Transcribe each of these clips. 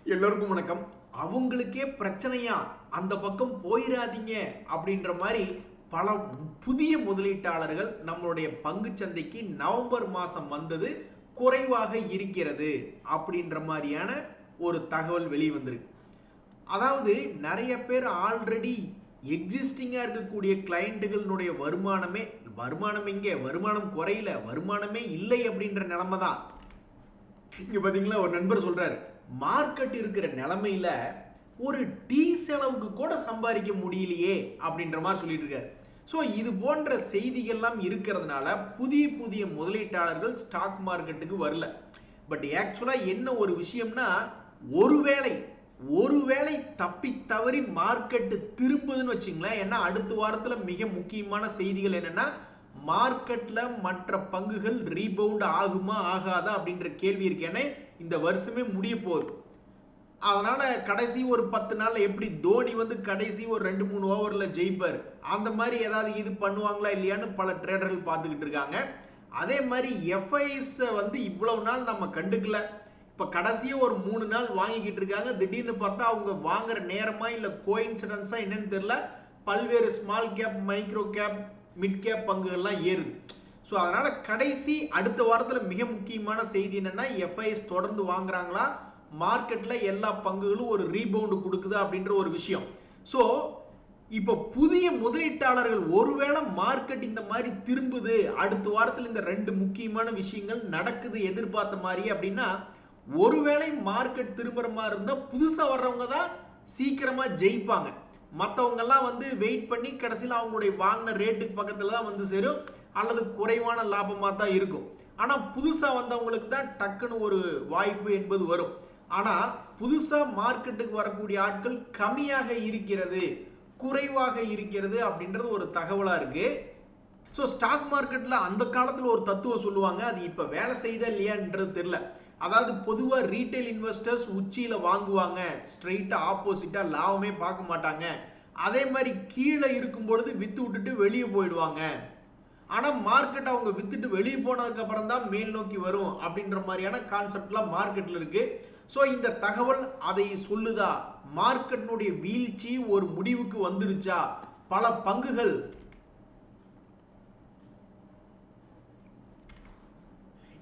எல்லோருக்கும் வணக்கம். அவங்களுக்கே பிரச்சனையா அந்த பக்கம் போயிடாதீங்க அப்படின்ற மாதிரி பல புதிய முதலீட்டாளர்கள் நம்மளுடைய பங்கு சந்தைக்கு நவம்பர் மாசம் வந்தது குறைவாக இருக்கிறது அப்படின்ற மாதிரியான ஒரு தகவல் வெளிவந்திருக்கு. அதாவது நிறைய பேர் ஆல்ரெடி எக்ஸிஸ்டிங்காக இருக்கக்கூடிய கிளைண்ட்டுகளுடைய வருமானம் எங்கே வருமானம் குறையல, வருமானமே இல்லை அப்படின்ற நிலைமை தான். இங்க பாத்தீங்களா, ஒரு நண்பர் சொல்றாரு, மார்க்கெட் இருக்கிற நிலைமையில ஒரு டீ செலவுக்கு கூட சம்பாதிக்க முடியலையே அப்படின்ற மாதிரி சொல்லிட்டு இருக்காரு. ஸோ இது போன்ற செய்திகள்லாம் இருக்கிறதுனால புதிய புதிய முதலீட்டாளர்கள் ஸ்டாக் மார்க்கெட்டுக்கு வரல. பட் ஆக்சுவலாக என்ன ஒரு விஷயம்னா, ஒருவேளை தப்பி தவறி மார்க்கெட்டு திரும்புதுன்னு வச்சுங்களேன். ஏன்னா அடுத்த வாரத்தில் மிக முக்கியமான செய்திகள் என்னன்னா, மார்க்கெட்ல மற்ற பங்குகள் ரீபவுண்ட் ஆகுமா ஆகாதா அப்படின்ற கேள்வி இருக்கேனே. இந்த வருஷமே முடிய போகுது. அதனால கடைசி ஒரு 10 நாள்ல எப்படி தோனி கடைசி ஒரு 2-3 ஓவர்ல ஜெயிப்பார், அந்த மாதிரி ஏதாவது இது பண்ணுவாங்களா இல்லையான்னு பல ட்ரேடர்கள் பார்த்துக்கிட்டு இருக்காங்க. அதே மாதிரி எஃப்ஐஎஸ் இவ்வளவு நாள் நம்ம கண்டுக்கல. இப்ப கடைசியா ஒரு 3 நாள் வாங்கிக்கிட்டு இருக்காங்க. திடீர்னு பார்த்தா அவங்க வாங்குற நேரமா இல்ல கோயின்சிடன்ஸா என்னன்னு தெரியல, பல்வேறு small cap, micro cap, mid cap பங்குகள்லாம் ஏறுது. ஸோ அதனால கடைசி அடுத்த வாரத்தில் மிக முக்கியமான செய்தி என்னன்னா, எஃப்ஐஎஸ் தொடர்ந்து வாங்குறாங்களா, மார்க்கெட்ல எல்லா பங்குகளும் ஒரு ரீபவுண்ட் கொடுக்குதா அப்படின்ற ஒரு விஷயம். ஸோ இப்போ புதிய முதலீட்டாளர்கள் ஒருவேளை மார்க்கெட் இந்த மாதிரி திரும்புது, அடுத்த வாரத்தில் இந்த 2 முக்கியமான விஷயங்கள் நடக்குது எதிர்பார்த்த மாதிரி அப்படின்னா, ஒருவேளை மார்க்கெட் திரும்புற மாதிரி இருந்தா புதுசா வர்றவங்க தான் சீக்கிரமா ஜெயிப்பாங்க. மற்றவங்கெல்லாம் வெயிட் பண்ணி கடைசியில் அவங்களுடைய வாங்கின ரேட்டுக்கு பக்கத்தில் தான் சேரும், அல்லது குறைவான லாபமாக தான் இருக்கும். ஆனால் புதுசாக வந்தவங்களுக்கு தான் டக்குன்னு ஒரு வாய்ப்பு என்பது வரும். ஆனால் புதுசாக மார்க்கெட்டுக்கு வரக்கூடிய ஆட்கள் கம்மியாக இருக்கிறது, குறைவாக இருக்கிறது அப்படின்றது ஒரு தகவலாக இருக்கு. ஸோ ஸ்டாக் மார்க்கெட்டில் அந்த காலத்தில் ஒரு தத்துவம் சொல்லுவாங்க, அது இப்போ வேலை செய்தா இல்லையான்றது தெரியல. அதாவது பொதுவாக ரீட்டைல் இன்வெஸ்டர்ஸ் உச்சியில் வாங்குவாங்க, ஸ்ட்ரெயிட்டாக ஆப்போசிட்டாக லாபமே பார்க்க மாட்டாங்க. அதே மாதிரி கீழே இருக்கும் பொழுது வித்து விட்டுட்டு வெளியே போயிடுவாங்க. ஆனால் மார்க்கெட் அவங்க வித்துட்டு வெளியே போனதுக்கு அப்புறம் தான் மேல் நோக்கி வரும் அப்படின்ற மாதிரியான கான்செப்ட்லாம் மார்க்கெட்டில் இருக்கு. ஸோ இந்த தகவல் அதை சொல்லுதா, மார்க்கெட்டினுடைய வீழ்ச்சி ஒரு முடிவுக்கு வந்துருச்சா, பல பங்குகள்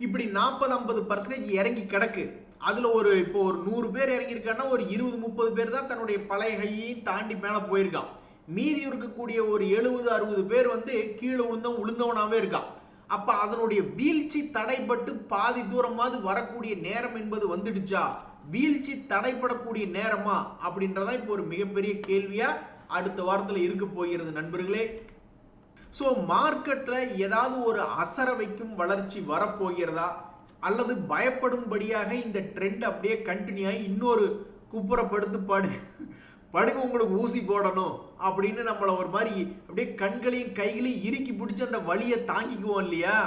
இப்படி 40-50% இறங்கி கிடக்கு. அதுல இப்போ ஒரு 100 பேர் இறங்கி இருக்கான்னா ஒரு 20-30 பேர் தான் தன்னுடைய பழைய கையையும் தாண்டி மேல போயிருக்கான். மீதி இருக்கக்கூடிய ஒரு 70-60 பேர் கீழே உளுந்தவனாவே இருக்கான். அப்ப அதனுடைய வீழ்ச்சி தடைப்பட்டு பாதி தூரமாவது வரக்கூடிய நேரம் என்பது வந்துடுச்சா, வீழ்ச்சி தடைப்படக்கூடிய நேரமா அப்படின்றதான் இப்போ ஒரு மிகப்பெரிய கேள்வியா அடுத்த வாரத்தில் இருக்க போகிறது நண்பர்களே. ஸோ மார்க்கெட்டில் ஏதாவது ஒரு அசர வைக்கும் வளர்ச்சி வரப்போகிறதா, அல்லது பயப்படும்படியாக இந்த ட்ரெண்ட் அப்படியே கண்டினியூ ஆகி இன்னொரு குப்புறப்படுத்து படுங்க உங்களுக்கு ஊசி போடணும் அப்படின்னு நம்மளை ஒரு மாதிரி அப்படியே கண்களையும் கைகளையும் இறுக்கி பிடிச்சி அந்த வலியை தாங்கிக்குவோம் இல்லையா,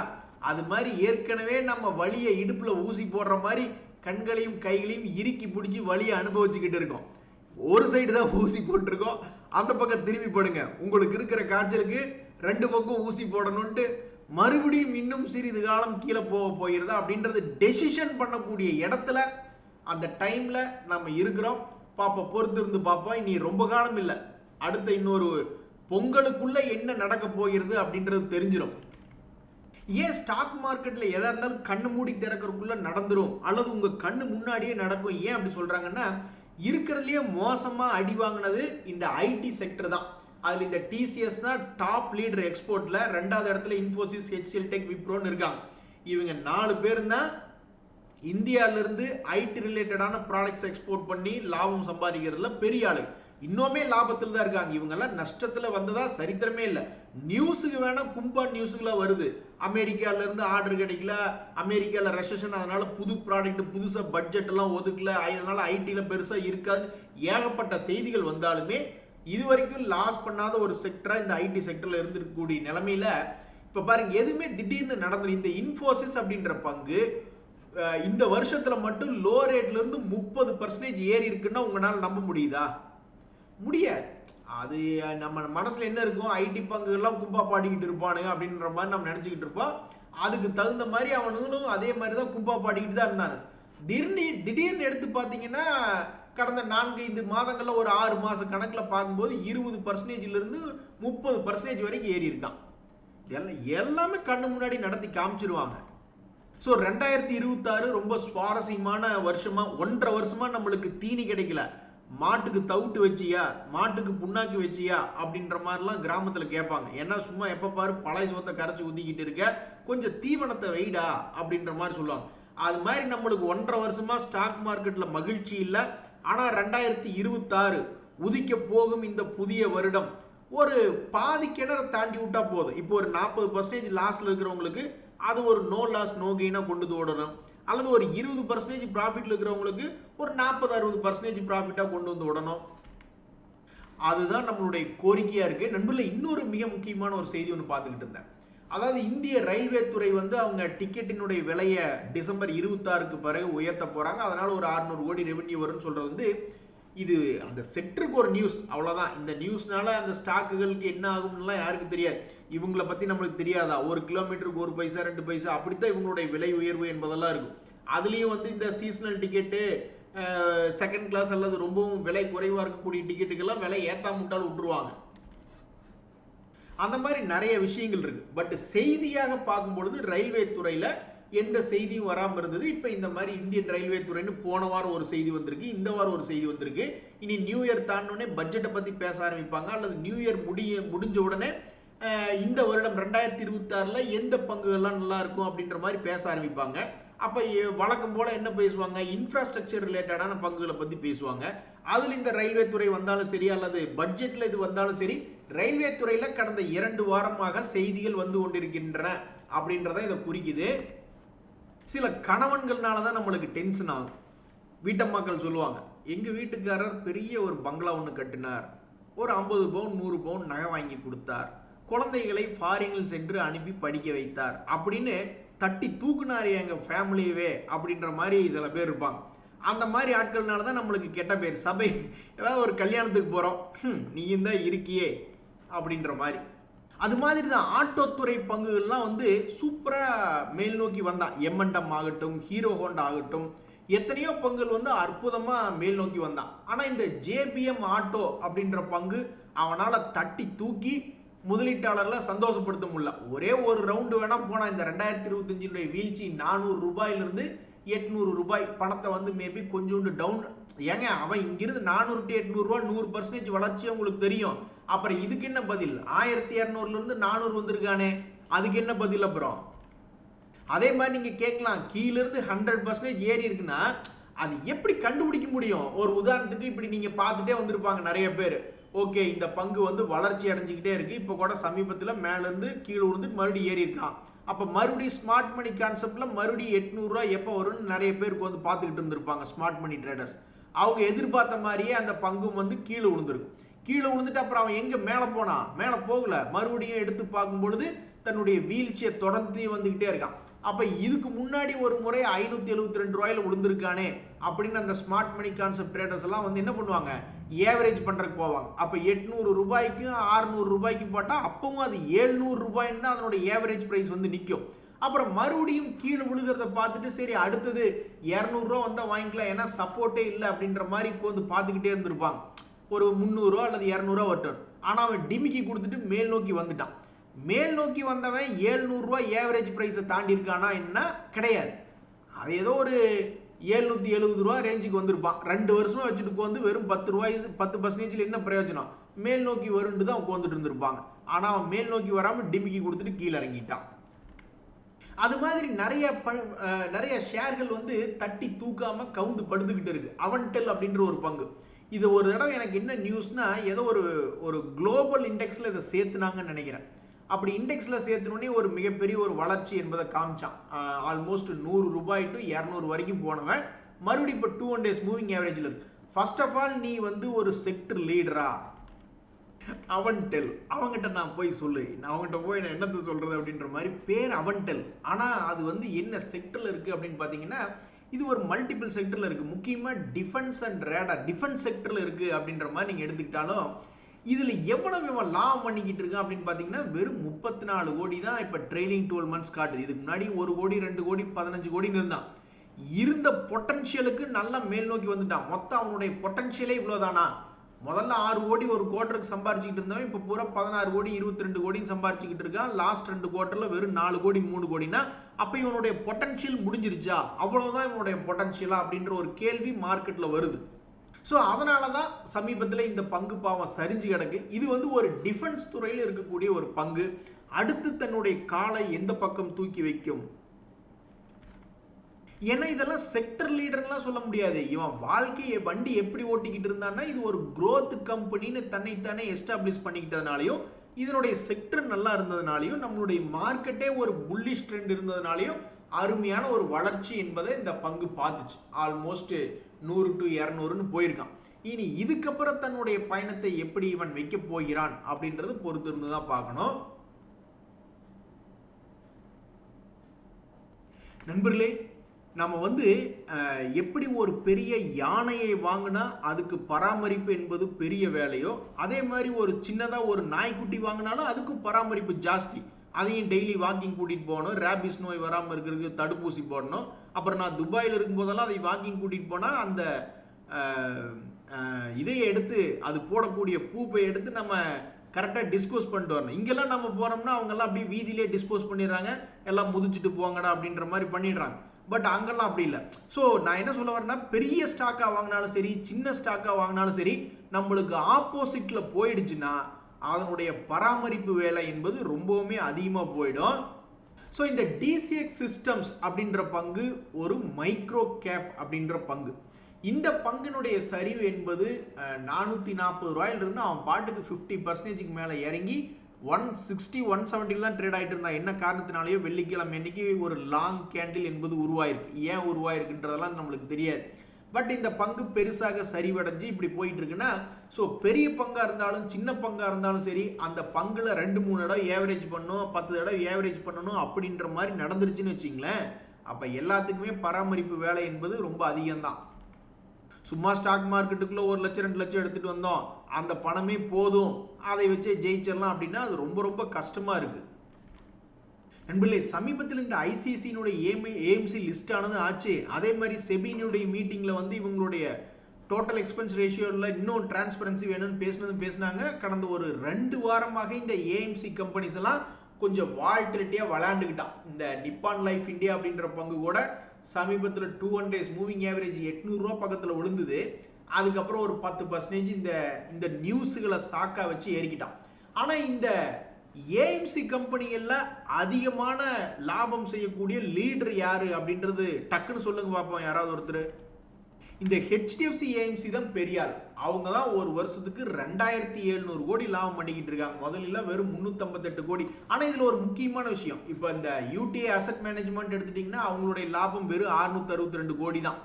அது மாதிரி ஏற்கனவே நம்ம வலியை இடுப்பில் ஊசி போடுற மாதிரி கண்களையும் கைகளையும் இறுக்கி பிடிச்சி வலியை அனுபவிச்சுக்கிட்டு இருக்கோம். ஒரு சைடு தான் ஊசி போட்டிருக்கோம், அந்த பக்கம் திரும்பி படுங்க, உங்களுக்கு இருக்கிற காய்ச்சலுக்கு 2 பக்கம் ஊசி போடணும்ட்டு மறுபடியும் இன்னும் சிறிது காலம் கீழே போகிறதா அப்படின்றது டெசிஷன் பண்ணக்கூடிய இடத்துல அந்த டைம்ல நம்ம இருக்கிறோம். பாப்போம், பொறுத்து இருந்து பார்ப்போம். இனி ரொம்ப காலம் இல்லை, அடுத்த இன்னொரு பொங்கலுக்குள்ள என்ன நடக்க போகிறது அப்படின்றது தெரிஞ்சிடும். ஏன் ஸ்டாக் மார்க்கெட்ல எதா இருந்தாலும் கண்ணு மூடி திறக்கிறதுக்குள்ள நடந்துரும், அல்லது உங்க கண்ணு முன்னாடியே நடக்கும். ஏன் அப்படி சொல்றாங்கன்னா, இருக்கிறதுலயே மோசமா அடி வாங்கினது இந்த ஐடி செக்டர் தான். அதுல இந்த டிசிஎஸ் தான் டாப் லீடர் எக்ஸ்போர்ட்ல. 2வது இடத்துல இன்ஃபோசிஸ், ஹெச்சிஎல் டெக், விப்ரோன்னு இருக்காங்க. இவங்க 4 பேர் தான் இந்தியால இருந்து ஐடி ரிலேட்டடான ப்ராடக்ட்ஸ் எக்ஸ்போர்ட் பண்ணி லாபம் சம்பாதிக்கிறதுல பெரிய ஆளு. இன்னுமே லாபத்தில் தான் இருக்காங்க. இவங்கெல்லாம் நஷ்டத்துல வந்ததா சரித்திரமே இல்லை. நியூஸுக்கு வேணா கும்பா நியூஸுக்குலாம் வருது, அமெரிக்கால இருந்து ஆர்டர் கிடைக்கல, அமெரிக்கால ரெசெஷன், அதனால புது ப்ராடக்ட் புதுசா பட்ஜெட் எல்லாம் ஒதுக்கல, அதனால ஐடில பெருசா இருக்காது, ஏகப்பட்ட செய்திகள் வந்தாலுமே இதுவரைக்கும் லாஸ் பண்ணாத ஒரு செக்டரா இந்த ஐடி செக்டர்ல இருந்திருக்கக்கூடிய நிலைமையில இப்ப பாருங்க எதுவுமே திடீர்னு நடந்து. இந்த இன்ஃபோசிஸ் அப்படின்ற பங்கு இந்த வருஷத்துல மட்டும் லோ ரேட்ல இருந்து 30% ஏறி இருக்குன்னா உங்களால நம்ப முடியுதா? முடியாது. அது நம்ம மனசுல என்ன இருக்கும், ஐடி பங்குகள்லாம் கும்பா பாடிக்கிட்டு இருப்பானுங்க அப்படின்ற மாதிரி நம்ம நினைச்சுக்கிட்டு இருப்போம். அதுக்கு தகுந்த மாதிரி அவனுங்களும் அதே மாதிரி தான் கும்பா பாடிக்கிட்டு தான் இருந்தாங்க. திடீர்னு எடுத்து பார்த்தீங்கன்னா கடந்த 4-5 மாதங்கள்ல ஒரு 6 மாச கணக்கில் பார்க்கும்போது 20% 30% வரைக்கும் ஏறி இருக்கான். எல்லாமே கண்ணு முன்னாடி நடத்தி காமிச்சிருவாங்க. ஸோ 2026 ரொம்ப சுவாரஸ்யமான வருஷமா, 1.5 வருஷமா நம்மளுக்கு தீனி கிடைக்கல. மாட்டுக்கு தவிட்டு வச்சியா, மாட்டுக்கு புண்ணாக்கு வச்சியா அப்படின்ற மாதிரிலாம் கிராமத்தில் கேட்பாங்க. ஏன்னா சும்மா எப்போ பாரு பழைய சோத்தை கரைச்சி ஊற்றிக்கிட்டு இருக்க, கொஞ்சம் தீவனத்தை வைடா அப்படின்ற மாதிரி சொல்லுவாங்க. அது மாதிரி நம்மளுக்கு 1.5 வருஷமா ஸ்டாக் மார்க்கெட்டில் மகிழ்ச்சி இல்லை. ஆனால் 2026 உதிக்க போகும் இந்த புதிய வருடம் ஒரு பாதி கிணற தாண்டி விட்டா போதும். இப்போ ஒரு 40% லாஸ்ல இருக்கிறவங்களுக்கு அது ஒரு நோ லாஸ் நோ கெயினா கொண்டு ஓடணும். அல்லது ஒரு 20% ப்ராஃபிட்ல இருக்கிறவங்களுக்கு ஒரு 40-60% ப்ராஃபிட்டா கொண்டு வந்து விடணும். அதுதான் நம்மளுடைய கோரிக்கையா இருக்கு. நண்பர்களே, இன்னொரு மிக முக்கியமான ஒரு செய்தி ஒன்று பார்த்துக்கிட்டு இருந்தேன். அதாவது இந்திய ரயில்வே துறை வந்து அவங்க டிக்கெட்டினுடைய விலையை டிசம்பர் 26க்கு பிறகு உயர்த்த போறாங்க. அதனால ஒரு 600 கோடி ரெவென்யூ வரும்னு சொல்றது வந்து இது அந்த செக்டருக்கு ஒரு நியூஸ், அவ்வளோதான். இந்த நியூஸ்னால அந்த ஸ்டாக்குகளுக்கு என்ன ஆகும்னுலாம் யாருக்கு தெரியாது. இவங்களை பற்றி நம்மளுக்கு தெரியாதா? 1 கிலோமீட்டருக்கு 1 பைசா 2 பைசா அப்படித்தான் இவங்களுடைய விலை உயர்வு என்பதெல்லாம் இருக்கும். அதுலேயும் வந்து இந்த சீசனல் டிக்கெட்டு, செகண்ட் கிளாஸ் அல்லது ரொம்பவும் விலை குறைவாக இருக்கக்கூடிய டிக்கெட்டுக்கெல்லாம் விலை ஏற்றாமுட்டால் விட்டுருவாங்க. அந்த மாதிரி நிறைய விஷயங்கள் இருக்கு. பட் செய்தியாக பார்க்கும்பொழுது ரயில்வே துறையில் எந்த செய்தியும் வராமல் இருந்தது. இப்போ இந்த மாதிரி இந்தியன் ரயில்வே துறைன்னு போன வாரம் ஒரு செய்தி வந்திருக்கு, இந்த வாரம் ஒரு செய்தி வந்திருக்கு. இனி நியூ இயர் தாண்டோடனே பட்ஜெட்டை பற்றி பேச ஆரம்பிப்பாங்க. அல்லது நியூ இயர் முடிஞ்ச உடனே இந்த வருடம் 2026 எந்த பங்குகள்லாம் நல்லா இருக்கும் அப்படின்ற மாதிரி பேச ஆரம்பிப்பாங்க. அப்போ வழக்கம் போல் என்ன பேசுவாங்க? இன்ஃப்ராஸ்ட்ரக்சர் ரிலேட்டடான பங்குகளை பற்றி பேசுவாங்க. அதில் இந்த ரயில்வே துறை வந்தாலும் சரி, அல்லது பட்ஜெட்டில் இது வந்தாலும் சரி, ரயில்வே துறையில் கடந்த 2 வாரமாக செய்திகள் வந்து கொண்டிருக்கின்றன அப்படின்றத இதை குறிக்குது. சில கணவன்கள்னால தான் நம்மளுக்கு டென்ஷன் ஆகும். வீட்டம்மாக்கள் சொல்லுவாங்க, எங்கள் வீட்டுக்காரர் பெரிய ஒரு பங்களா ஒன்று கட்டினார், ஒரு 50 பவுன் 100 பவுன் நகை வாங்கி கொடுத்தார், குழந்தைகளை ஃபாரினில் சென்று அனுப்பி படிக்க வைத்தார் அப்படின்னு தட்டி தூக்குனார் எங்கள் ஃபேமிலியவே அப்படின்ற மாதிரி சில பேர் இருப்பாங்க. அந்த மாதிரி ஆட்கள்னால தான் நம்மளுக்கு கெட்ட பேர். சபை ஏதாவது ஒரு கல்யாணத்துக்கு போகிறோம், நீயும் தான் இருக்கியே அப்படின்ற மாதிரி. அது மாதிரி தான் ஆட்டோத்துறை பங்குகள்லாம் வந்து சூப்பராக மேல் நோக்கி வந்தான். M&M ஆகட்டும், ஹீரோ ஹோண்டா ஆகட்டும், எத்தனையோ பங்குகள் வந்து அற்புதமாக மேல் நோக்கி வந்தான். ஆனால் இந்த JBM ஆட்டோ அப்படின்ற பங்கு அவனால் தட்டி தூக்கி முதலீட்டாளர்களை சந்தோஷப்படுத்த முடியல. ஒரே ஒரு ரவுண்டு வேணா போனால் இந்த 2025 வீழ்ச்சி 400 ரூபாயிலிருந்து 800 ரூபாய் பணத்தை வந்து மேபி கொஞ்சோண்டு டவுன். ஏங்க, அவன் இங்கிருந்து 400 to 800 ரூபா 100% வளர்ச்சி உங்களுக்கு தெரியும். அப்புறம் இதுக்கு என்ன பதில்? 1200 400 வந்திருக்கானே, அதுக்கு என்ன பதில்? அப்புறம் அதே மாதிரி நீங்க கேட்கலாம், கீழிருந்து 100% ஏறி இருக்குன்னா அது எப்படி கண்டுபிடிக்க முடியும்? ஒரு உதாரணத்துக்கு இப்படி நீங்க பார்த்துட்டே வந்திருப்பாங்க நிறைய பேர். ஓகே, இந்த பங்கு வந்து வளர்ச்சி அடைஞ்சிக்கிட்டே இருக்கு, இப்போ கூட சமீபத்தில் மேலேருந்து கீழே விழுந்துட்டு மறுபடியும் ஏறி இருக்கான். அப்போ மறுபடியும் ஸ்மார்ட் மணி கான்செப்டில் மறுபடியும் 800 ரூபா எப்போ வரும்னு நிறைய பேருக்கு வந்து பார்த்துக்கிட்டு இருந்திருப்பாங்க ஸ்மார்ட் மணி ட்ரேடர்ஸ். அவங்க எதிர்பார்த்த மாதிரியே அந்த பங்கும் வந்து கீழே விழுந்திருக்கும். கீழே விழுந்துட்டு அப்புறம் அவன் எங்கே மேலே போனான்? மேலே போகல. மறுபடியும் எடுத்து பார்க்கும் பொழுது தன்னுடைய வீழ்ச்சியை தொடர்ந்து வந்துக்கிட்டே இருக்கான். அப்போ இதுக்கு முன்னாடி ஒரு முறை 572 ரூபாயில் விழுந்திருக்கானே அப்படின்னு அந்த ஸ்மார்ட் மணி கான்செப்ட் ட்ரேடர்ஸ் எல்லாம் வந்து என்ன பண்ணுவாங்க? ஏவரேஜ் பண்ணுறதுக்கு போவாங்க. அப்போ 800 ரூபாய்க்கும் 600 ரூபாய்க்கும் போட்டால் அப்பவும் அது 700 ரூபாய்ன்னு தான் அதனோட ஏவரேஜ் ப்ரைஸ் வந்து நிற்கும். அப்புறம் மறுபடியும் கீழே விழுகிறத பார்த்துட்டு சரி அடுத்தது 200 ரூபா வந்தால் வாங்கிக்கலாம், ஏன்னா சப்போர்ட்டே இல்லை அப்படின்ற மாதிரி வந்து பார்த்துக்கிட்டே இருந்திருப்பாங்க. ஒரு 300 ரூபா அல்லது 200 ரூபா வரட்டும். ஆனால் அவன் டிமிக்கி கொடுத்துட்டு மேல் நோக்கி வந்துட்டான். மேல் நோக்கி வந்தவன் 700 ரூபா ஏவரேஜ் ப்ரைஸை தாண்டி இருக்கானா? என்ன கிடையாது. அது ஏதோ ஒரு 770 ரூபா ரேஞ்சுக்கு வந்திருப்பான். 2 வருஷமா வச்சுட்டு வந்து வெறும் 10 ரூபாய் 10% என்ன பிரயோஜனம்? மேல் நோக்கி வரும்னு தான் உட்காந்துட்டு இருந்திருப்பாங்க. ஆனால் அவன் மேல் நோக்கி வராமல் டிமிக்கி கொடுத்துட்டு கீழே இறங்கிட்டான். அது மாதிரி நிறைய ஷேர்கள் வந்து தட்டி தூக்காம கவுந்து படுத்துக்கிட்டு இருக்கு. அவன்டெல் அப்படின்ற ஒரு பங்கு. இது ஒரு தடவை எனக்கு என்ன நியூஸ்னா, ஏதோ ஒரு குளோபல் இண்டெக்ஸில் இதை சேர்த்துனாங்கன்னு நினைக்கிறேன். அப்படி இண்டெக்ஸில் சேர்த்துனோடனே ஒரு மிகப்பெரிய ஒரு வளர்ச்சி என்பதை காமிச்சான். ஆல்மோஸ்ட் 100 ரூபாய் to 200 வரைக்கும் போனவன் மறுபடியும் இப்போ 200 days மூவிங் ஆவரேஜில் இருக்கு. ஃபர்ஸ்ட் ஆஃப் ஆல் நீ வந்து ஒரு செக்டர் லீடரா? அவன்டெல், அவங்ககிட்ட நான் போய் சொல்லு, நான் அவங்ககிட்ட போய் நான் என்னத்தை சொல்றது அப்படின்ற மாதிரி பேர் அவன்டெல். ஆனால் அது வந்து என்ன செக்டரில் இருக்குது அப்படின்னு பார்த்தீங்கன்னா, இது ஒரு மல்டிபிள் செக்டரில் இருக்குது. முக்கியமாக டிஃபென்ஸ் அண்ட் ரேடார் டிஃபென்ஸ் செக்டரில் இருக்குது அப்படின்ற மாதிரி நீங்கள் எடுத்துக்கிட்டாலும் இதில் எவ்வளவு இவன் லாபம் பண்ணிக்கிட்டு இருக்கான் அப்படின்னு பார்த்தீங்கன்னா வெறும் 34 கோடி தான் இப்போ ட்ரெயிலிங் 12 months காட்டுது. இதுக்கு முன்னாடி 1 கோடி 2 கோடி 15 கோடின்னு இருந்தான். இருந்த பொட்டன்ஷியலுக்கு நல்லா மேல் நோக்கி வந்துட்டான். மொத்தம் அவனுடைய பொட்டன்ஷியலே இவ்வளவுதானா? முதல்ல 6 கோடி ஒரு குவார்டருக்கு சம்பாரிச்சுக்கிட்டு இருந்தவன் இப்போ பூரா 16 கோடி 22 கோடின்னு சம்பாரிச்சுக்கிட்டு இருக்கான். லாஸ்ட் 2 குவார்டர்ல வெறும் 4 கோடி 3 கோடினா அப்ப இவனுடைய பொட்டன்ஷியல் முடிஞ்சிருச்சா? அவ்வளவுதான் இவனுடைய பொட்டன்ஷியலா அப்படின்ற ஒரு கேள்வி மார்க்கெட்ல வருது. ஸோ அதனால தான் சமீபத்தில் இந்த பங்கு பாவம் சரிஞ்சு கிடக்கு. இது வந்து ஒரு டிஃபென்ஸ் துறையில் இருக்கக்கூடிய ஒரு பங்கு. அடுத்து தன்னுடைய காலை எந்த பக்கம் தூக்கி வைக்கும்? ஏன்னா இதெல்லாம் செக்டர் லீடர்லாம் சொல்ல முடியாது. இவன் வாழ்க்கையை வண்டி எப்படி ஓட்டிக்கிட்டு இருந்தான்னா இது ஒரு growth கம்பெனின்னு தன்னைத்தானே எஸ்டாப்ளிஷ் பண்ணிக்கிட்டதுனாலையும் இதனுடைய செக்டர் நல்லா இருந்ததுனாலையும் நம்மளுடைய மார்க்கெட்டே ஒரு புல்லிஷ் ட்ரெண்ட் இருந்ததுனாலையும் அருமையான ஒரு வளர்ச்சி என்பதை இந்த பங்கு பார்த்துச்சு. ஆல்மோஸ்ட் 100 to 200ன்னு போயிருக்கான். இனி இதுக்கப்புறம் தன்னுடைய பயணத்தை எப்படி இவன் வைக்க போகிறான் அப்படின்றது பொறுத்து இருந்து தான் பார்க்கணும். நண்பர்களே, நம்ம வந்து எப்படி ஒரு பெரிய யானையை வாங்கினா அதுக்கு பராமரிப்பு என்பது பெரிய வேலையோ, அதே மாதிரி ஒரு சின்னதாக ஒரு நாய்க்குட்டி வாங்கினாலும் அதுக்கும் பராமரிப்பு ஜாஸ்தி. அதையும் டெய்லி வாக்கிங் கூட்டிகிட்டு போகணும், ரேபிஸ் நோய் வராமல் இருக்கிறதுக்கு தடுப்பூசி போடணும். அப்புறம் நான் துபாயில் இருக்கும்போதெல்லாம் அதை வாக்கிங் கூட்டிகிட்டு போனால் அந்த இதையை எடுத்து அது போடக்கூடிய பூப்பை எடுத்து நம்ம கரெக்டாக டிஸ்போஸ் பண்ணிட்டு வரணும். இங்கெல்லாம் நம்ம போகிறோம்னா அவங்கெல்லாம் அப்படியே வீதியிலே டிஸ்போஸ் பண்ணிடுறாங்க, எல்லாம் முதிச்சுட்டு போங்கடா அப்படின்ற மாதிரி பண்ணிடுறாங்க. பட் அங்கெல்லாம் அப்படி இல்லை. ஸோ நான் என்ன சொல்ல வரேன்னா, பெரிய ஸ்டாக்காக வாங்கினாலும் சரி, சின்ன ஸ்டாக்காக வாங்கினாலும் சரி, நம்மளுக்கு ஆப்போசிட்டில் போயிடுச்சுன்னா அதனுடைய பராமரிப்பு வேலை என்பது ரொம்பவுமே அதிகமாக போயிடும். ஸோ இந்த டிசிஎக்ஸ் சிஸ்டம்ஸ் அப்படின்ற பங்கு ஒரு மைக்ரோ கேப் அப்படின்ற பங்கு. இந்த பங்கினுடைய சரிவு என்பது 440 ரூபாயிலிருந்து அவன் பாட்டுக்கு 50% மேலே இறங்கி 160 170 தான் ட்ரேட் ஆகிட்டு இருந்தான். என்ன காரணத்தினாலேயோ வெள்ளிக்கிழமை அன்னைக்கு ஒரு லாங் கேண்டில் என்பது உருவாயிருக்கு. ஏன் உருவாயிருக்குன்றதெல்லாம் நம்மளுக்கு தெரியாது. பட் இந்த பங்கு பெருசாக சரிவடைஞ்சு இப்படி போயிட்டு இருக்குன்னா, ஸோ பெரிய பங்காக இருந்தாலும் சின்ன பங்காக இருந்தாலும் சரி, அந்த பங்குல 2-3 தடவை ஏவரேஜ் பண்ணணும், 10 தடவை ஏவரேஜ் பண்ணணும் அப்படின்ற மாதிரி நடந்துருச்சுன்னு வச்சிங்களேன், அப்போ எல்லாத்துக்குமே பராமரிப்பு வேலை என்பது ரொம்ப அதிகம்தான். சும்மா ஸ்டாக் மார்க்கெட்டுக்குள்ள 1 லட்சம் 2 லட்சம் எடுத்துட்டு வந்தோம், அந்த பணமே போதும், அதை வச்சே ஜெயிச்சிடலாம் அப்படின்னா அது ரொம்ப ரொம்ப கஷ்டமா இருக்கு. நண்பர்களே, சமீபத்தில் இந்த ஐசிசியினுடைய ஏஎம்சி லிஸ்ட் ஆனது ஆச்சு. அதே மாதிரி செபியினுடைய மீட்டிங்ல வந்து இவங்களுடைய டோட்டல் எக்ஸ்பென்ஸ் ரேஷியோவில் இன்னும் டிரான்ஸ்பரன்சி வேணும்னு பேசினாங்க. கடந்த ஒரு 2 வாரமாக இந்த ஏஎம்சி கம்பெனிஸ் எல்லாம் கொஞ்சம் வால்டிலிட்டியாக விளையாண்டுக்கிட்டான். இந்த நிப்பான் லைஃப் இந்தியா அப்படின்ற பங்கு கூட சமீபத்தில் 200 days மூவிங் ஆவரேஜ் 800 ரூபா பக்கத்தில் விழுந்தது. அதுக்கப்புறம் ஒரு 10% இந்த நியூஸுகளை சாக்கா வச்சு ஏறிக்கிட்டான். ஆனால் இந்த ஏஎம்சி கம்பெனிகளில் அதிகமான லாபம் செய்யக்கூடிய லீடர் யாரு அப்படின்றது டக்குன்னு சொல்லுங்க பார்ப்போம் யாராவது ஒருத்தர். இந்த ஹெச்டிஎஃப்சி ஏஎம்சி தான் பெரியார். அவங்க தான் ஒரு வருஷத்துக்கு 2700 கோடி லாபம் பண்ணிக்கிட்டு இருக்காங்க. முதல்ல வெறும் 358 கோடி. ஆனால் இதில் ஒரு முக்கியமான விஷயம், இப்போ இந்த யூடிஐ அசெட் மேனேஜ்மெண்ட் எடுத்துட்டிங்கன்னா அவங்களுடைய லாபம் வெறும் 662 கோடி தான்.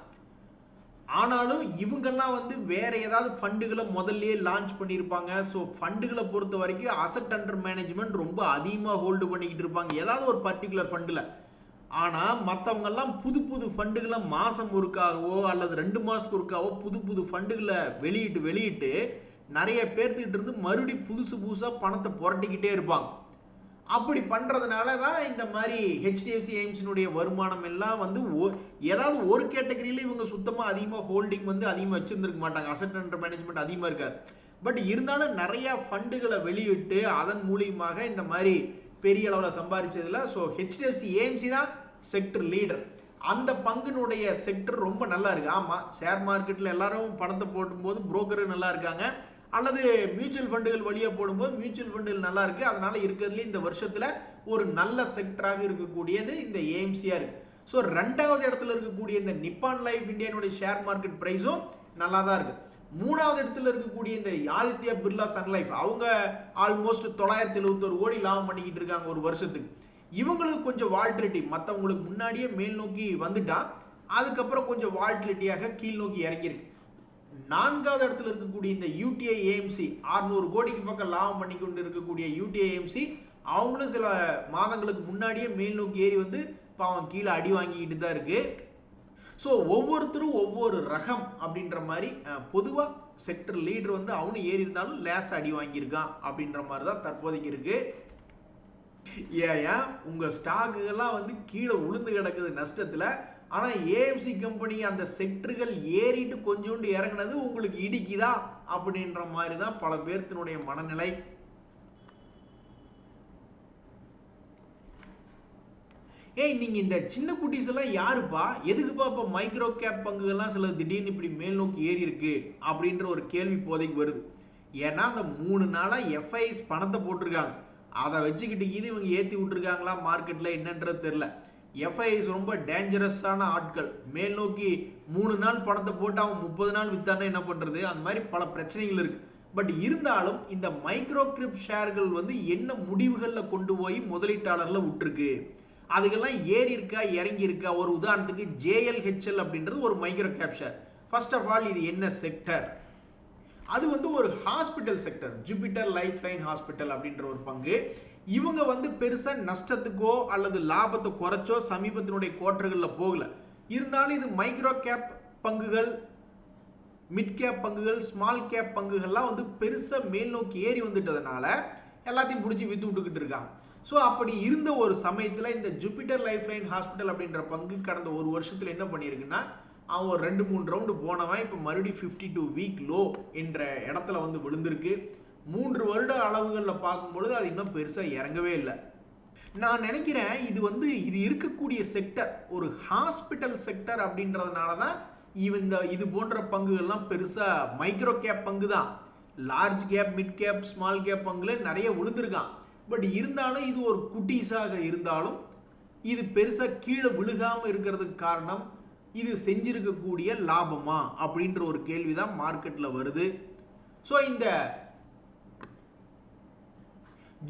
ஆனாலும் இவங்கெல்லாம் வந்து வேற ஏதாவது ஃபண்டுகளை முதல்லயே லான்ச் பண்ணியிருப்பாங்க. ஸோ ஃபண்டுகளை பொறுத்த வரைக்கும் அசெட் அண்டர் மேனேஜ்மெண்ட் ரொம்ப அதிகமாக ஹோல்டு பண்ணிக்கிட்டு இருப்பாங்க ஏதாவது ஒரு பர்டிகுலர் ஃபண்டில். ஆனால் மற்றவங்கெல்லாம் புது ஃபண்டுகளை மாதம் ஒருக்காகவோ அல்லது 2 மாதத்துக்கு ஒருக்காவோ புது ஃபண்டுகளை வெளியிட்டு நிறைய பேர்த்துக்கிட்டு இருந்து மறுபடியும் புதுசாக பணத்தை புரட்டிக்கிட்டே இருப்பாங்க. அப்படி பண்ணுறதுனால தான் இந்த மாதிரி ஹெச்டிஎஃப்சி ஏஎம்சினுடைய வருமானம் எல்லாம் வந்து ஏதாவது ஒரு கேட்டகரியில் இவங்க சுத்தமாக அதிகமாக ஹோல்டிங் வந்து அதிகமாக வச்சுருந்துருக்க மாட்டாங்க. அசெட் அண்டர் மேனேஜ்மெண்ட் அதிகமாக இருக்காது. பட் இருந்தாலும் நிறையா ஃபண்டுகளை வெளியிட்டு அதன் மூலியமாக இந்த மாதிரி பெரிய அளவில் சம்பாதிச்சதுல ஸோ ஹெச்டிஎஃப்சி ஏஎம்சி தான் செக்டர் லீடர். அந்த பங்குனுடைய செக்டர் ரொம்ப நல்லா இருக்கு. ஆமாம், ஷேர் மார்க்கெட்டில் எல்லாரும் பணத்தை போடும்போது புரோக்கரு நல்லா இருக்காங்க, அல்லது மியூச்சுவல் ஃபண்டுகள் வழியாக போடும்போது மியூச்சுவல் ஃபண்டுகள் நல்லா இருக்கு. அதனால இருக்கிறதுல இந்த வருஷத்தில் ஒரு நல்ல செக்டராக இருக்கக்கூடியது இந்த ஏஎம்சியா இருக்கு. ஸோ 2வது இடத்துல இருக்கக்கூடிய இந்த நிப்பான் லைஃப் இந்தியானுடைய ஷேர் மார்க்கெட் ப்ரைஸும் நல்லா தான் இருக்கு. 3வது இடத்துல இருக்கக்கூடிய இந்த ஆதித்யா பிர்லா சன் லைஃப் அவங்க ஆல்மோஸ்ட் 971 கோடி லாபம் பண்ணிக்கிட்டு இருக்காங்க ஒரு வருஷத்துக்கு. இவங்களுக்கு கொஞ்சம் வால்டிலிட்டி மற்றவங்களுக்கு முன்னாடியே மேல் நோக்கி வந்துட்டா, அதுக்கப்புறம் கொஞ்சம் வால்டிலிட்டியாக கீழ் நோக்கி இறங்கியிருக்கு. 4வது இடத்துல இருக்கக்கூடிய இந்த யூடிஐ ஏஎம்சி 600 கோடிக்கு பக்கம் லாபம் பண்ணி கொண்டு இருக்கக்கூடிய யூடிஐ ஏஎம்சி அவங்களும் சில மாதங்களுக்கு முன்னாடியே மேல் நோக்கி ஏறி வந்து பாவம் கீழே அடி வாங்கிக்கிட்டு தான் இருக்கு. ஸோ ஒவ்வொருத்தரும் ஒவ்வொரு ரகம் அப்படின்ற மாதிரி பொதுவாக செக்டர் லீடர் வந்து அவனு ஏறி இருந்தாலும் லேஸ் அடி வாங்கியிருக்கான் அப்படின்ற மாதிரி தான் தற்போதைக்கு இருக்கு. ஏன் உங்கள் ஸ்டாக்குகள்லாம் வந்து கீழே உளுந்து கிடக்குது நஷ்டத்தில், ஆனா ஏஎம்சி கம்பெனி அந்த செக்டர்கள் ஏறிட்டு கொஞ்சோண்டு இறங்குனது உங்களுக்கு இடிக்குதா அப்படின்ற மாதிரி தான் பல பேர்த்தினுடைய மனநிலை. ஏய், நீங்க இந்த சின்ன குட்டீஸ் எல்லாம் யாருப்பா, எதுக்குப்பா இப்ப மைக்ரோ கேப் பங்குகள்லாம் சில திடீர்னு இப்படி மேல் நோக்கி ஏறி இருக்கு அப்படின்ற ஒரு கேள்வி இப்போதைக்கு வருது. ஏன்னா அந்த 3 நாளா எஃப்ஐஎஸ் பணத்தை போட்டிருக்காங்க, அதை வச்சுக்கிட்டு இது இவங்க ஏற்றி விட்டுருக்காங்களா மார்க்கெட்டில் என்னன்றது தெரில. எஃப்ஐஎஸ் ரொம்ப டேஞ்சரஸான ஆட்கள். மேல் நோக்கி 3 நாள் பணத்தை போட்டு அவன் 30 நாள் வித்தானே என்ன பண்ணுறது, அந்த மாதிரி பல பிரச்சனைகள் இருக்குது. பட் இருந்தாலும் இந்த மைக்ரோ கிரிப் ஷேர்கள் வந்து என்ன முடிவுகளில் கொண்டு போய் முதலீட்டாளர்களை விட்டுருக்கு, அதுக்கெல்லாம் ஏறி இருக்கா இறங்கி இருக்கா. ஒரு உதாரணத்துக்கு ஜேஎல்ஹெச்எல் அப்படின்றது ஒரு micro cap share. First of all இது என்ன செக்டர், அது வந்து ஒரு hospital sector, Jupiter life line hospital அப்படின்ற ஒரு பங்கு. இவங்க வந்து பெருசா நஷ்டத்துக்கோ அல்லது லாபத்தை குறைச்சோ சமீபத்தினுடைய குவார்டர்களில் போகல. இருந்தாலும் இது மைக்ரோ கேப் பங்குகள், மிட் கேப் பங்குகள், ஸ்மால் கேப் பங்குகள்லாம் வந்து பெருசா மேல் நோக்கி ஏறி வந்துட்டதுனால எல்லாத்தையும் பிடிச்சி வித்து விட்டுக்கிட்டு இருக்காங்க. ஸோ அப்படி இருந்த ஒரு சமயத்தில் இந்த ஜூபிட்டர் லைஃப் லைன் ஹாஸ்பிட்டல் அப்படின்ற பங்கு கடந்த ஒரு வருஷத்தில் என்ன பண்ணியிருக்குன்னா, அவன் ஒரு 2-3 ரவுண்டு போனவன் இப்போ மறுபடியும் 52 வீக் லோ என்ற இடத்துல வந்து விழுந்திருக்கு. 3 வருட அளவுகளில் பார்க்கும்பொழுது அது இன்னும் பெருசாக இறங்கவே இல்லை. நான் நினைக்கிறேன் இது இருக்கக்கூடிய செக்டர் ஒரு ஹாஸ்பிட்டல் செக்டர் அப்படின்றதுனால தான் இது போன்ற பங்குகள்லாம் பெருசாக மைக்ரோ கேப் பங்கு தான். Large cap, mid cap, small cap பங்குல நிறைய விழுந்திருக்கான். பட் இருந்தாலும் இது ஒரு குட்டீஸாக இருந்தாலும் இது பெருசாக கீழே விழுகாமல் இருக்கிறதுக்கு காரணம் இது செஞ்சிருக்கக்கூடிய லாபமா அப்படின்ற ஒரு கேள்விதான் மார்க்கெட்டில் வருது. ஸோ இந்த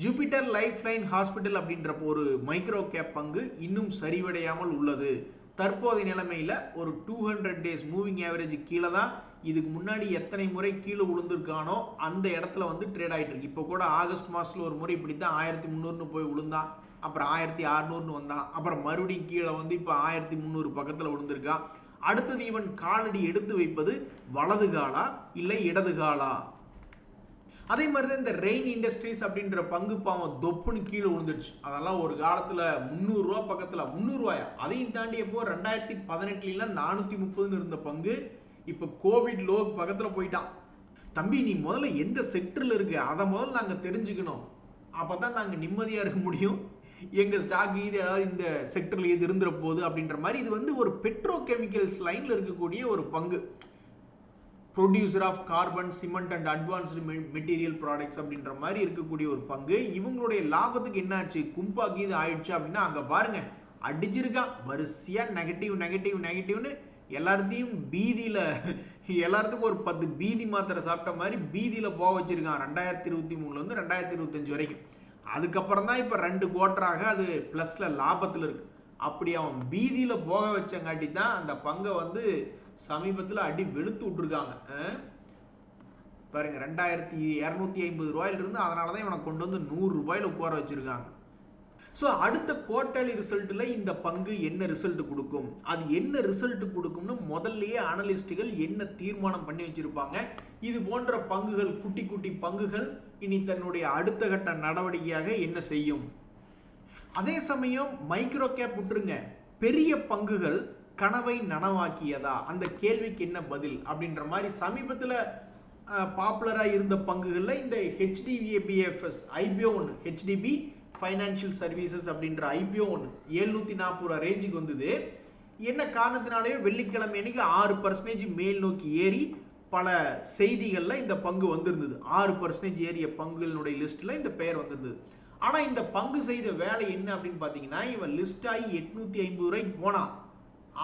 ஜூபிட்டர் லைஃப் லைன் ஹாஸ்பிட்டல் அப்படின்ற ஒரு மைக்ரோ கேப் பங்கு இன்னும் சரிவடையாமல் உள்ளது. தற்போதைய நிலைமையில் ஒரு 200 டேஸ் மூவிங் ஆவரேஜ் கீழே தான். இதுக்கு முன்னாடி எத்தனை முறை கீழே விழுந்திருக்கானோ அந்த இடத்துல வந்து ட்ரேட் ஆகிட்டு இருக்கு. இப்போ கூட ஆகஸ்ட் மாதத்தில் ஒரு முறை இப்படி தான் 1300 போய் விழுந்தான், அப்புறம் 1600 வந்தான், அப்புறம் மறுபடியும் கீழே வந்து இப்போ 1300 பக்கத்தில் விழுந்திருக்கான். அடுத்தது இவன் காலடி எடுத்து வைப்பது வலது காலா இல்லை இடது காலா. அதே மாதிரி தான் இந்த ரெயின் இண்டஸ்ட்ரீஸ் அப்படின்ற பங்கு பாவம் தொப்புன்னு கீழே விழுந்துடுச்சு. அதெல்லாம் ஒரு காலத்தில் 300 ரூபா பக்கத்தில், 300 ரூபாயா, அதையும் தாண்டி எப்போ 2018 430 இருந்த பங்கு இப்போ கோவிட் லோ பக்கத்தில் போயிட்டான். தம்பி, நீ முதல்ல எந்த செக்டரில் இருக்கு அதை முதல்ல நாங்கள் தெரிஞ்சுக்கணும், அப்போ தான் நாங்கள் நிம்மதியாக இருக்க முடியும். எங்கள் ஸ்டாக் இது ஏதாவது இந்த செக்டரில் இது இருந்துற போகுது அப்படின்ற மாதிரி. இது வந்து ஒரு பெட்ரோ கெமிக்கல்ஸ் லைனில் இருக்கக்கூடிய ஒரு பங்கு, producer of carbon, cement and advanced material products அப்படின்ற மாதிரி இருக்கக்கூடிய ஒரு பங்கு. இவங்களுடைய லாபத்துக்கு என்னாச்சு, கும்பாக்கி இது ஆயிடுச்சு அப்படின்னா அங்கே பாருங்க அடிச்சிருக்கான் வரிசையாக நெகட்டிவ்னு எல்லாத்தையும் பீதியில், எல்லாத்துக்கும் ஒரு 10 பீதி மாத்திரை சாப்பிட்ட மாதிரி பீதியில் போக வச்சிருக்கான் 2023 2025 வரைக்கும். அதுக்கப்புறம் தான் இப்போ 2 குவார்டராக அது ப்ளஸில் லாபத்தில் இருக்கு. அப்படி அவன் பீதியில் போக வச்சங்காட்டி தான் அந்த பங்கை வந்து சமீபத்தில் அடி வெளுத்து விட்டுருக்காங்க. பாருங்க 2250 ரூபாயிலிருந்து, அதனால தான் இவனை கொண்டு வந்து 100 ரூபாயில் உட்கார வச்சிருக்காங்க. ஸோ அடுத்த குவார்டர்லி ரிசல்ட்டில் இந்த பங்கு என்ன ரிசல்ட் கொடுக்கும், அது என்ன ரிசல்ட் கொடுக்கும்னு முதல்லயே அனலிஸ்டுகள் என்ன தீர்மானம் பண்ணி வச்சிருப்பாங்க. இது போன்ற பங்குகள், குட்டி குட்டி பங்குகள் இனி தன்னுடைய அடுத்த கட்ட நடவடிக்கையாக என்ன செய்யும். அதே சமயம் மைக்ரோ கேப் விட்டுருங்க, பெரிய பங்குகள் கனவை நனவாக்கியதா, அந்த கேள்விக்கு என்ன பதில் அப்படின்ற மாதிரி சமீபத்தில் பாப்புலராக இருந்த பங்குகளில் இந்த ஹெச்டிபிஎஃப்எஸ் ஐபிஓ ஒன்று, ஹெச்டிபி ஃபைனான்ஷியல் சர்வீசஸ் அப்படின்ற ஐபிஓ ஒன்று 740 ரூபா ரேஞ்சுக்கு வந்தது. என்ன காரணத்தினாலேயோ வெள்ளிக்கிழமை அன்னைக்கு 6% மேல் நோக்கி ஏறி பல செய்திகளில் இந்த பங்கு வந்திருந்தது. 6% ஏறிய பங்குகளுடைய லிஸ்ட்டில் இந்த பெயர் வந்திருந்தது. ஆனால் இந்த பங்கு செய்த வேலை என்ன அப்படின்னு பார்த்தீங்கன்னா, இவன் லிஸ்ட் ஆகி 850 ரூபாய்க்கு போனான்.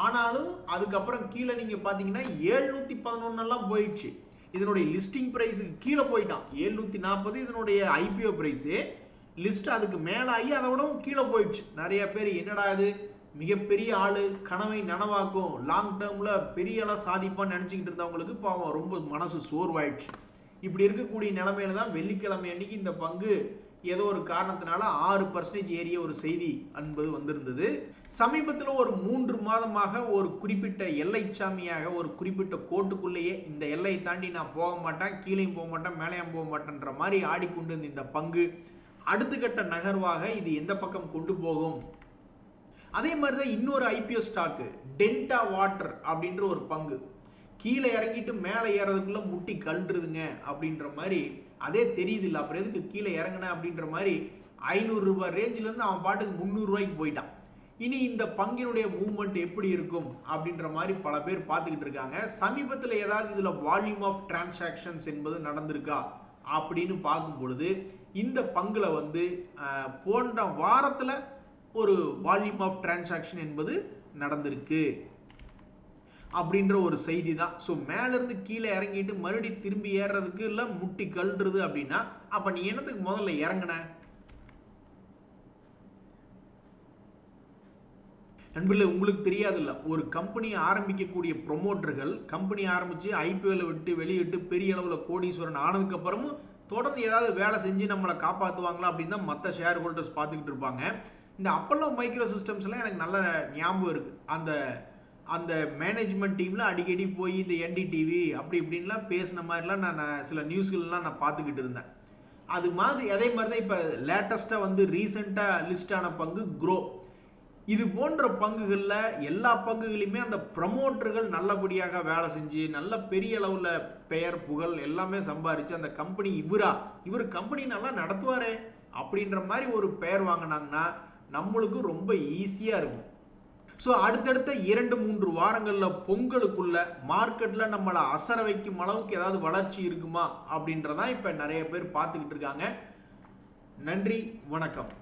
ஆனாலும் அதுக்கப்புறம் கீழே நீங்கள் பார்த்தீங்கன்னா 711 போயிடுச்சு. இதனுடைய லிஸ்டிங் ப்ரைஸுக்கு கீழே போயிட்டான் 740. இதனுடைய ஐபிஓ ப்ரைஸு லிஸ்ட் அதுக்கு மேலாகி அதை விடவும் கீழே போயிடுச்சு. நிறைய பேர் என்னடா இது மிகப்பெரிய ஆளு, கனவை நனவாக்கும், லாங் டேர்மில் பெரிய ஆளாக சாதிப்பான்னு நினச்சிக்கிட்டு இருந்தவங்களுக்கு பாவம் ரொம்ப மனசு சோர்வாயிடுச்சு. இப்படி இருக்கக்கூடிய நிலைமையில தான் வெள்ளிக்கிழமை அன்னைக்கு இந்த பங்கு ஏதோ ஒரு காரணத்தினால 6% ஏறிய ஒரு செய்தி என்பது வந்திருந்தது. சமீபத்தில் ஒரு 3 மாதமாக ஒரு குறிப்பிட்ட எல்லை சாமியாக, ஒரு குறிப்பிட்ட கோட்டுக்குள்ளேயே இந்த எல்லையை தாண்டி நான் போக மாட்டேன், கீழேயும் போக மாட்டேன், மேலேயும் போக மாட்டேன்ற மாதிரி ஆடிக்கொண்டு இருந்த இந்த பங்கு அடுத்த கட்ட நகர்வாக இது எந்த பக்கம் கொண்டு போகும், அதே மாதிரி தான் இன்னொரு ஐபிஓ ஸ்டாக்கு டெல்டா வாட்டர் அப்படின்ற ஒரு பங்கு கீழே இறங்கிட்டு மேலே ஏறதுக்குள்ள முட்டி கழுதுங்க அப்படின்ற மாதிரி அதே தெரியுது இல்லை, அப்புறம் எதுக்கு கீழே இறங்கின அப்படின்ற மாதிரி 500 ரூபாய் ரேஞ்சிலேருந்து அவன் பாட்டுக்கு 300 ரூபாய்க்கு போயிட்டான். இனி இந்த பங்கினுடைய மூவ்மெண்ட் எப்படி இருக்கும் அப்படின்ற மாதிரி பல பேர் பார்த்துக்கிட்டு இருக்காங்க. சமீபத்தில் ஏதாவது இதில் வால்யூம் ஆஃப் டிரான்சாக்ஷன்ஸ் என்பது நடந்திருக்கா அப்படின்னு பார்க்கும் பொழுது இந்த பங்குல வந்து போன்ற வாரத்தில் ஒரு வால்யூம் ஆஃப் டிரான்சாக்ஷன் என்பது நடந்திருக்கு அப்படின்ற ஒரு செய்தி தான். ஸோ மேலேருந்து கீழே இறங்கிட்டு மறுபடியும் திரும்பி ஏறுறதுக்கு இல்லை முட்டி கழுறது அப்படின்னா அப்போ நீ என்னத்துக்கு முதல்ல இறங்கின? நண்பர்களே, உங்களுக்கு தெரியாதுல்ல, ஒரு கம்பெனி ஆரம்பிக்கக்கூடிய ப்ரொமோட்டர்கள் கம்பெனி ஆரம்பித்து ஐபிஓவில் விட்டு வெளியிட்டு பெரிய அளவில் கோடீஸ்வரன் ஆனதுக்கப்புறமும் தொடர்ந்து ஏதாவது வேலை செஞ்சு நம்மளை காப்பாற்றுவாங்களா அப்படின்னு தான் மற்ற ஷேர் ஹோல்டர்ஸ் பார்த்துக்கிட்டு இருப்பாங்க. இந்த அப்பல்லோ மைக்ரோ சிஸ்டம்ஸ்லாம் எனக்கு நல்ல ஞாபகம் இருக்குது. அந்த மேனேஜ்மெண்ட் டீமில் அடிக்கடி போய் இந்த என்டிடிவி அப்படி இப்படின்லாம் பேசின மாதிரிலாம் நான் சில நியூஸ்கள்லாம் நான் பார்த்துக்கிட்டு இருந்தேன். அது மாதிரி அதே மாதிரி தான் இப்போ லேட்டஸ்ட்டாக வந்து ரீசெண்டாக லிஸ்டான பங்கு க்ரோ. இது போன்ற பங்குகளில் எல்லா பங்குகளையுமே அந்த ப்ரமோட்டர்கள் நல்லபடியாக வேலை செஞ்சு நல்ல பெரிய அளவில் பெயர் புகழ் எல்லாமே சம்பாரித்து அந்த கம்பெனி இவர் கம்பெனி நல்லா நடத்துவாரே அப்படின்ற மாதிரி ஒரு பெயர் வாங்கினாங்கன்னா நம்மளுக்கு ரொம்ப ஈஸியாக இருக்கும். ஸோ அடுத்தடுத்த 2-3 வாரங்களில் பொங்கலுக்குள்ள மார்க்கெட்டில் நம்மளை அசர வைக்கும் அளவுக்கு ஏதாவது வளர்ச்சி இருக்குமா அப்படின்றதான் இப்போ நிறைய பேர் பார்த்துக்கிட்டு இருக்காங்க. நன்றி, வணக்கம்.